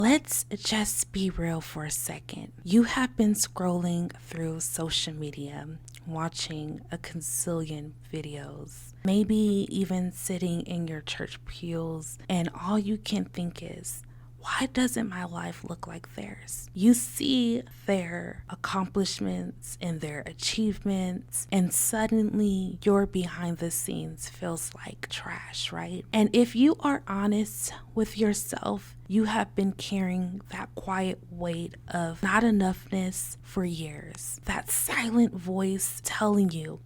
Let's just be real for a second. You have been scrolling through social media, watching a gazillion videos, maybe even sitting in your church pews, and all you can think is, why doesn't my life look like theirs? You see their accomplishments and their achievements, and suddenly your behind the scenes feels like trash, right? And if you are honest with yourself, you have been carrying that quiet weight of not enoughness for years. That silent voice telling you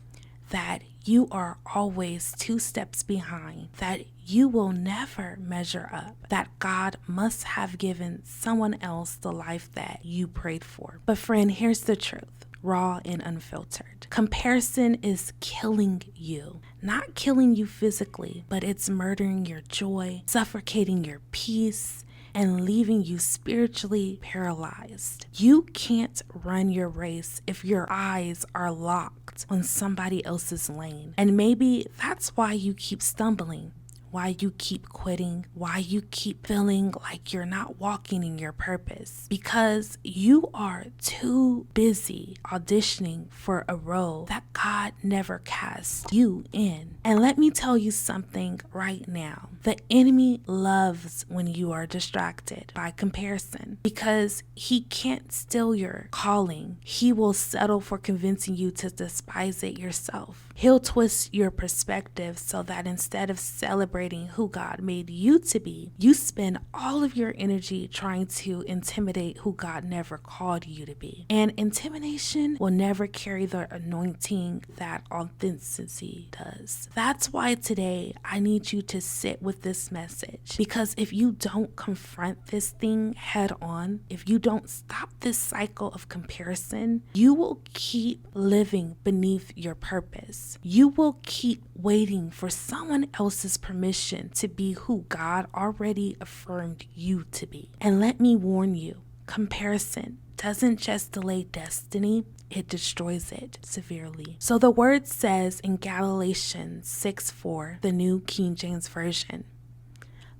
that you are always 2 steps behind, that you will never measure up, that God must have given someone else the life that you prayed for. But friend, here's the truth, raw and unfiltered. Comparison is killing you. Not killing you physically, but it's murdering your joy, suffocating your peace, and leaving you spiritually paralyzed. You can't run your race if your eyes are locked on somebody else's lane. And maybe that's why you keep stumbling, why you keep quitting, why you keep feeling like you're not walking in your purpose, because you are too busy auditioning for a role that God never cast you in. And let me tell you something right now. The enemy loves when you are distracted by comparison because he can't steal your calling. He will settle for convincing you to despise it yourself. He'll twist your perspective so that instead of celebrating who God made you to be, you spend all of your energy trying to intimidate who God never called you to be. And intimidation will never carry the anointing that authenticity does. That's why today I need you to sit with this message, because if you don't confront this thing head on, if you don't stop this cycle of comparison, you will keep living beneath your purpose. You will keep waiting for someone else's permission to be who God already affirmed you to be. And let me warn you, comparison doesn't just delay destiny, it destroys it severely. So the word says in Galatians 6:4, the New King James Version,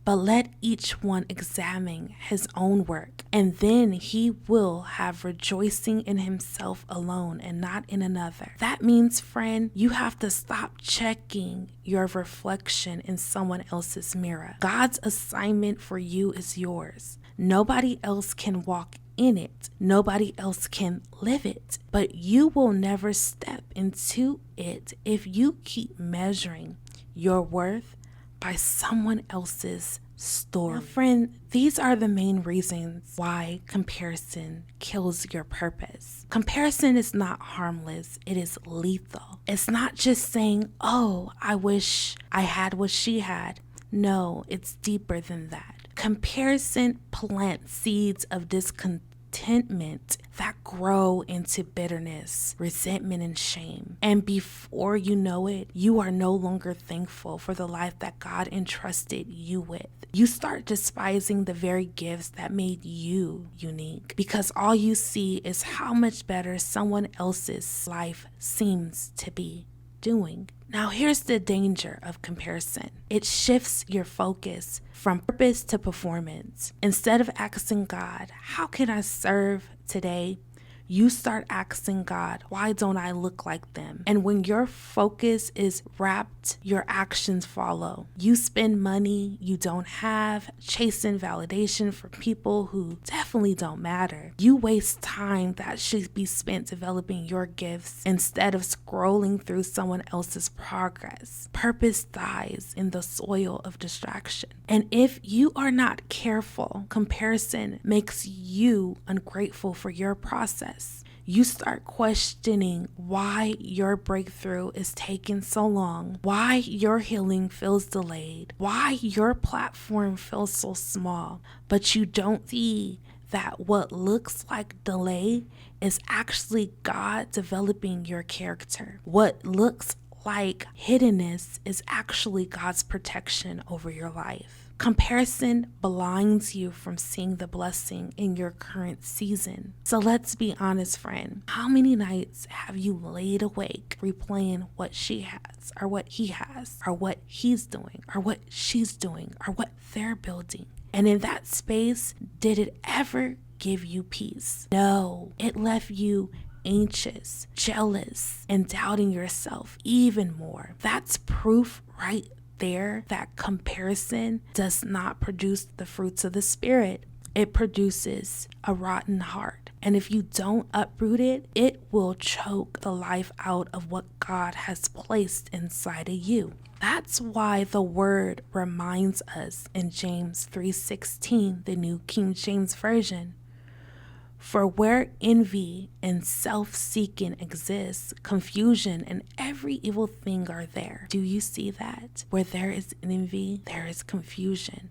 but let each one examine his own work, and then he will have rejoicing in himself alone and not in another. That means, friend, you have to stop checking your reflection in someone else's mirror. God's assignment for you is yours. Nobody else can walk in it. Nobody else can live it. But you will never step into it if you keep measuring your worth by someone else's story. Now, friend, these are the main reasons why comparison kills your purpose. Comparison is not harmless, it is lethal. It's not just saying, oh, I wish I had what she had. No, it's deeper than that. Comparison plants seeds of discontentment that grow into bitterness, resentment, and shame. And before you know it, you are no longer thankful for the life that God entrusted you with. You start despising the very gifts that made you unique because all you see is how much better someone else's life seems to be doing. Now, here's the danger of comparison. It shifts your focus from purpose to performance. Instead of asking God, how can I serve today? You start asking God, why don't I look like them? And when your focus is wrapped, your actions follow. You spend money you don't have, chasing validation for people who definitely don't matter. You waste time that should be spent developing your gifts instead of scrolling through someone else's progress. Purpose dies in the soil of distraction. And if you are not careful, comparison makes you ungrateful for your process. You start questioning why your breakthrough is taking so long, why your healing feels delayed, why your platform feels so small, but you don't see that what looks like delay is actually God developing your character. What looks like hiddenness is actually God's protection over your life. Comparison blinds you from seeing the blessing in your current season. So let's be honest, friend. How many nights have you laid awake replaying what she has, or what he has, or what he's doing, or what she's doing, or what they're building? And in that space, did it ever give you peace? No, it left you anxious, jealous, and doubting yourself even more. That's proof right there that comparison does not produce the fruits of the Spirit. It produces a rotten heart. And if you don't uproot it, it will choke the life out of what God has placed inside of you. That's why the word reminds us in James 3:16, the New King James Version. For where envy and self-seeking exists, confusion and every evil thing are there. Do you see that? Where there is envy, there is confusion.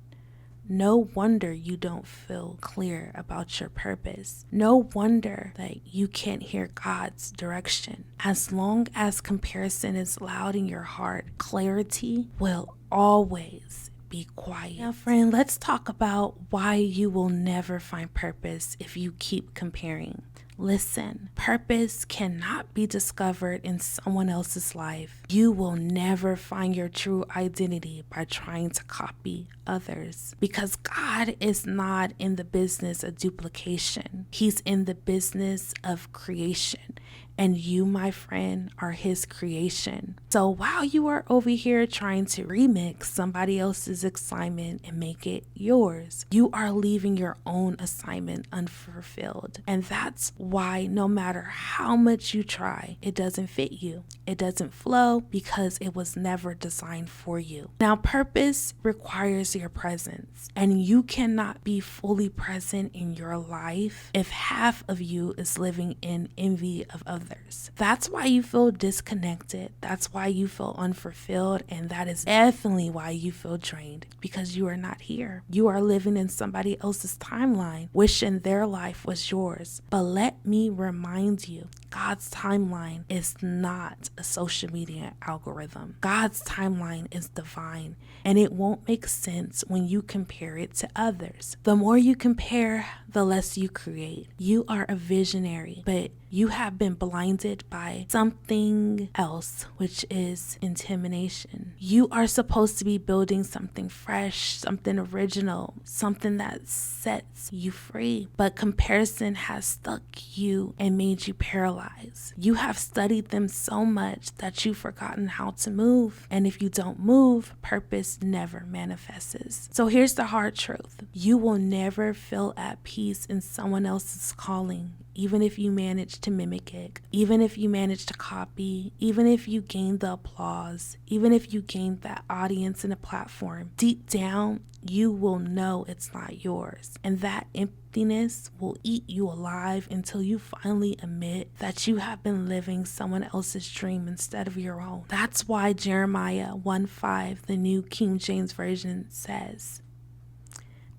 No wonder you don't feel clear about your purpose. No wonder that you can't hear God's direction. As long as comparison is loud in your heart, clarity will always be quiet. Now, friend, let's talk about why you will never find purpose if you keep comparing. Listen, purpose cannot be discovered in someone else's life. You will never find your true identity by trying to copy others, because God is not in the business of duplication. He's in the business of creation. And you, my friend, are his creation. So while you are over here trying to remix somebody else's assignment and make it yours, you are leaving your own assignment unfulfilled. And that's why no matter how much you try, it doesn't fit you. It doesn't flow because it was never designed for you. Now, purpose requires your presence, and you cannot be fully present in your life if half of you is living in envy of others. That's why you feel disconnected. That's why you feel unfulfilled. And that is definitely why you feel drained, because you are not here. You are living in somebody else's timeline, wishing their life was yours. But let me remind you, God's timeline is not a social media algorithm. God's timeline is divine, and it won't make sense when you compare it to others. The more you compare, the less you create. You are a visionary, but you have been blinded by something else, which is intimidation. You are supposed to be building something fresh, something original, something that sets you free. But comparison has stuck you and made you paralyzed. You have studied them so much that you've forgotten how to move. And if you don't move, purpose never manifests. So here's the hard truth. You will never feel at peace in someone else's calling, even if you manage to mimic it, even if you manage to copy, even if you gain the applause, even if you gain that audience and a platform. Deep down, you will know it's not yours. And that emptiness will eat you alive until you finally admit that you have been living someone else's dream instead of your own. That's why Jeremiah 1:5, the New King James Version, says,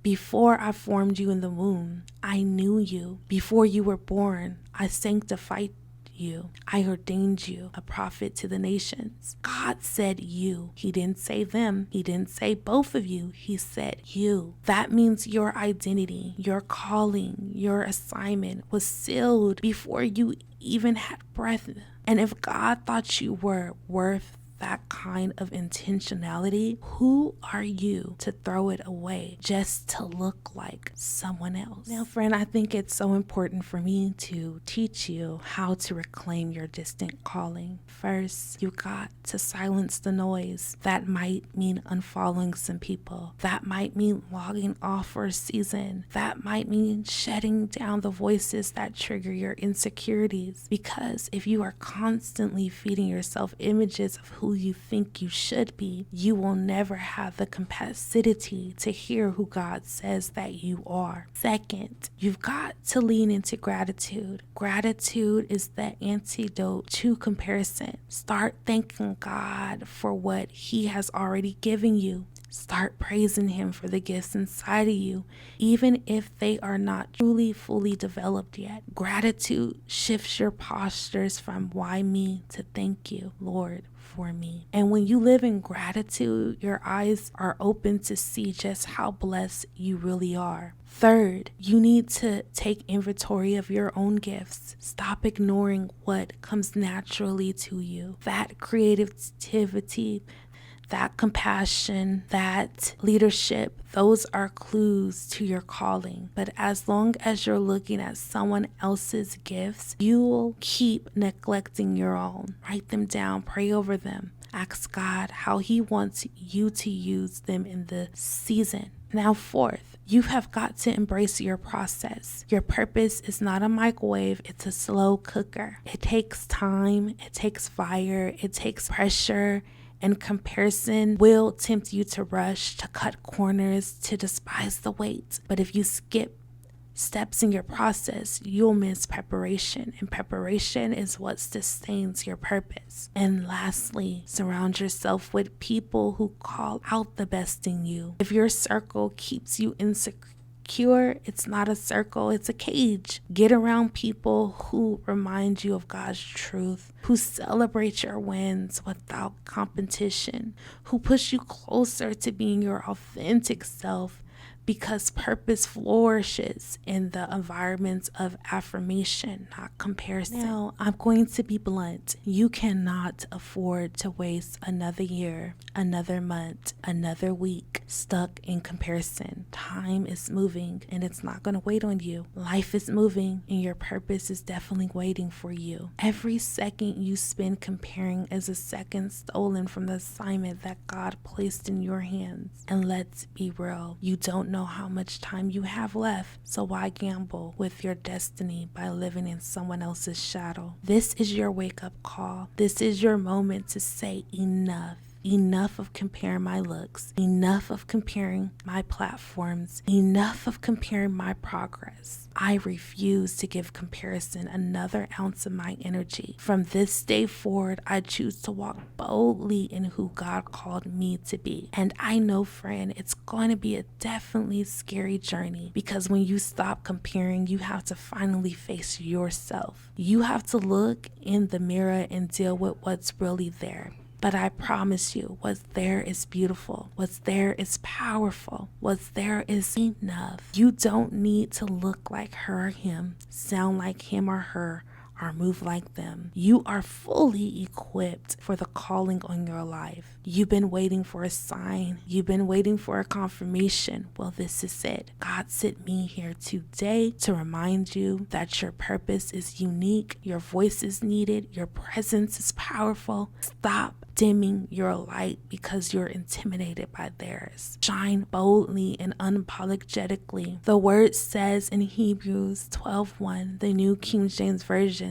before I formed you in the womb, I knew you. Before you were born, I sanctified you. I ordained you a prophet to the nations. God said you. He didn't say them. He didn't say both of you. He said you. That means your identity, your calling, your assignment was sealed before you even had breath. And if God thought you were worth that kind of intentionality, who are you to throw it away just to look like someone else? Now, friend, I think it's so important for me to teach you how to reclaim your distant calling. First, you got to silence the noise. That might mean unfollowing some people. That might mean logging off for a season. That might mean shutting down the voices that trigger your insecurities. Because if you are constantly feeding yourself images of who you think you should be, you will never have the capacity to hear who God says that you are. Second, you've got to lean into gratitude. Gratitude is the antidote to comparison. Start thanking God for what He has already given you. Start praising Him for the gifts inside of you, even if they are not truly fully developed yet. Gratitude shifts your postures from why me to thank you, Lord, for me. And when you live in gratitude, your eyes are open to see just how blessed you really are. Third, you need to take inventory of your own gifts. Stop ignoring what comes naturally to you. That creativity, that compassion, that leadership, those are clues to your calling. But as long as you're looking at someone else's gifts, you'll keep neglecting your own. Write them down, pray over them. Ask God how He wants you to use them in the season. Now, fourth, you have got to embrace your process. Your purpose is not a microwave, it's a slow cooker. It takes time, it takes fire, it takes pressure, and comparison will tempt you to rush, to cut corners, to despise the wait. But if you skip steps in your process, you'll miss preparation, and preparation is what sustains your purpose. And lastly, surround yourself with people who call out the best in you. If your circle keeps you insecure, it's not a circle, it's a cage. Get around people who remind you of God's truth, who celebrate your wins without competition, who push you closer to being your authentic self, because purpose flourishes in the environments of affirmation, not comparison. Now, I'm going to be blunt. You cannot afford to waste another year, another month, another week stuck in comparison. Time is moving and it's not going to wait on you. Life is moving and your purpose is definitely waiting for you. Every second you spend comparing is a second stolen from the assignment that God placed in your hands. And let's be real, you don't know how much time you have left, so why gamble with your destiny by living in someone else's shadow? This is your wake-up call. This is your moment to say enough. Enough of comparing my looks, enough of comparing my platforms, enough of comparing my progress. I refuse to give comparison another ounce of my energy. From this day forward, I choose to walk boldly in who God called me to be. And I know, friend, it's going to be a definitely scary journey, because when you stop comparing, you have to finally face yourself. You have to look in the mirror and deal with what's really there. But I promise you, what's there is beautiful. What's there is powerful. What's there is enough. You don't need to look like her or him, sound like him or her, or move like them. You are fully equipped for the calling on your life. You've been waiting for a sign. You've been waiting for a confirmation. Well, this is it. God sent me here today to remind you that your purpose is unique. Your voice is needed. Your presence is powerful. Stop dimming your light because you're intimidated by theirs. Shine boldly and unapologetically. The word says in Hebrews 12:1, the New King James Version,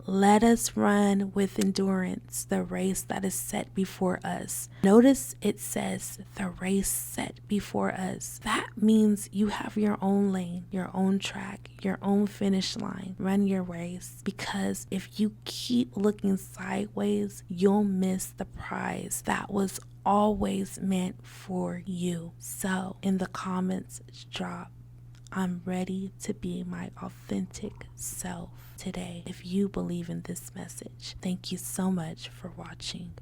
let us run with endurance the race that is set before us. Notice it says the race set before us. That means you have your own lane, your own track, your own finish line. Run your race, because if you keep looking sideways, you'll miss the prize that was always meant for you. So in the comments, drop, I'm ready to be my authentic self today. If you believe in this message, thank you so much for watching.